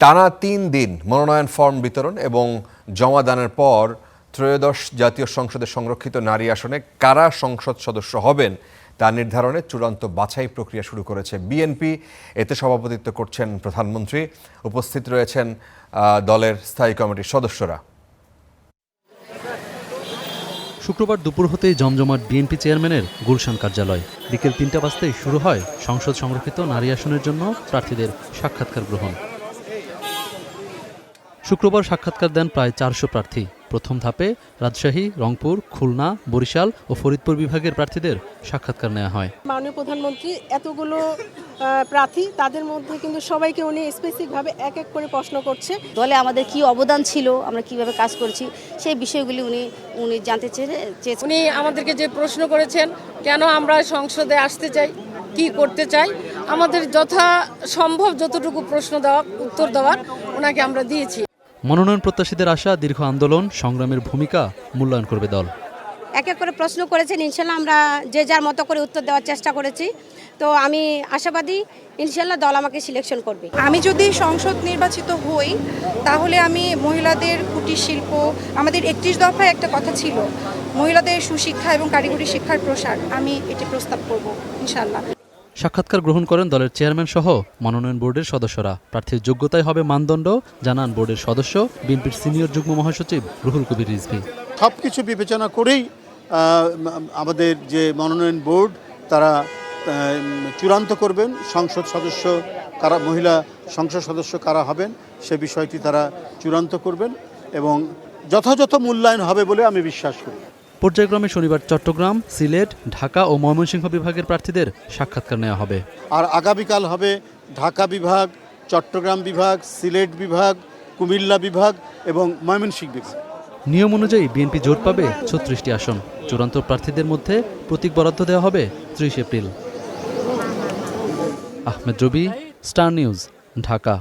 টানা ৩ দিন মনোনয়ন ফর্ম বিতরণ এবং জমা দানের পর ত্রয়োদশ জাতীয় সংসদে সংরক্ষিত নারী আসনে কারা সংসদ সদস্য হবেন তা নির্ধারণে চূড়ান্ত বাছাই প্রক্রিয়া শুরু করেছে বিএনপি। এতে সভাপতিত্ব করছেন প্রধানমন্ত্রী। উপস্থিত রয়েছেন দলের স্থায়ী কমিটির সদস্যরা। শুক্রবার দুপুর হতেই জমজমাট বিএনপি চেয়ারম্যানের গুলশান কার্যালয়। বিকেল ৩টা বাজতেই শুরু হয় সংসদ সংরক্ষিত নারী আসনের জন্য প্রার্থীদের সাক্ষাৎকার গ্রহণ। শুক্রবার সাক্ষাৎকার দেন প্রায় ৪০০ প্রার্থী। প্রথম ধাপে রাজশাহী, রংপুর, খুলনা, বরিশাল ও ফরিদপুর বিভাগের প্রার্থীদের সাক্ষাৎকার নেওয়া হয়। মাননীয় প্রধানমন্ত্রী এতগুলো প্রার্থী, তাদের মধ্যে কিন্তু সবাইকে উনি স্পেসিফিকভাবে এক এক করে প্রশ্ন করছে। দলে আমাদের কি অবদান ছিল, আমরা কিভাবে কাজ করেছি, সেই বিষয়গুলি উনি জানতে চেয়েছেন। উনি আমাদেরকে যে প্রশ্ন করেছেন, কেন আমরা সংসদে আসতে চাই, কি করতে চাই, আমাদের যথাসম্ভব যতটুকু প্রশ্ন দেওয়া উত্তর দেওয়ার ওনাকে আমরা দিয়েছি। মনোনয়ন প্রত্যাশীদের আশা, দীর্ঘ আন্দোলন সংগ্রামের ভূমিকা মূল্যায়ন করবে দল। এক এক করে প্রশ্ন করেছেন, ইনশাল্লাহ আমরা যে যার মতো করে উত্তর দেওয়ার চেষ্টা করেছি। তো আমি আশাবাদী ইনশাল্লাহ দল আমাকে সিলেকশন করবে। আমি যদি সংসদ নির্বাচিত হই তাহলে আমি মহিলাদের কুটির শিল্প, আমাদের ৩১ দফায় একটা কথা ছিল মহিলাদের সুশিক্ষা এবং কারিগরি শিক্ষার প্রসার, আমি এটি প্রস্তাব করব ইনশাল্লাহ। সাক্ষাৎকার গ্রহণ করেন দলের চেয়ারম্যান সহ মনোনয়ন বোর্ডের সদস্যরা। প্রার্থীর যোগ্যতাই হবে মানদণ্ড জানান বোর্ডের সদস্য বিএনপির সিনিয়র যুগ্ম মহাসচিব রুহুল কবির রিজভী। সবকিছু বিবেচনা করেই আমাদের যে মনোনয়ন বোর্ড তারা চূড়ান্ত করবেন সংসদ সদস্য কারা, মহিলা সংসদ সদস্য কারা হবেন সে বিষয়টি তারা চূড়ান্ত করবেন এবং যথাযথ মূল্যায়ন হবে বলে আমি বিশ্বাস করি। পর্যায়ক্রমে শনিবার চট্টগ্রাম, সিলেট, ঢাকা ও ময়মনসিংহ বিভাগের প্রার্থীদের সাক্ষাৎকার নেওয়া হবে। আর আগামীকাল হবে ঢাকা বিভাগ, চট্টগ্রাম বিভাগ, সিলেট বিভাগ, কুমিল্লা বিভাগ এবং ময়মনসিংহ বিভাগ। নিয়ম অনুযায়ী বিএনপি জোট পাবে ৩৬টি আসন। চূড়ান্ত প্রার্থীদের মধ্যে প্রতীক বরাদ্দ দেওয়া হবে ৩০ এপ্রিল। আহমেদ রবি, স্টার নিউজ, ঢাকা।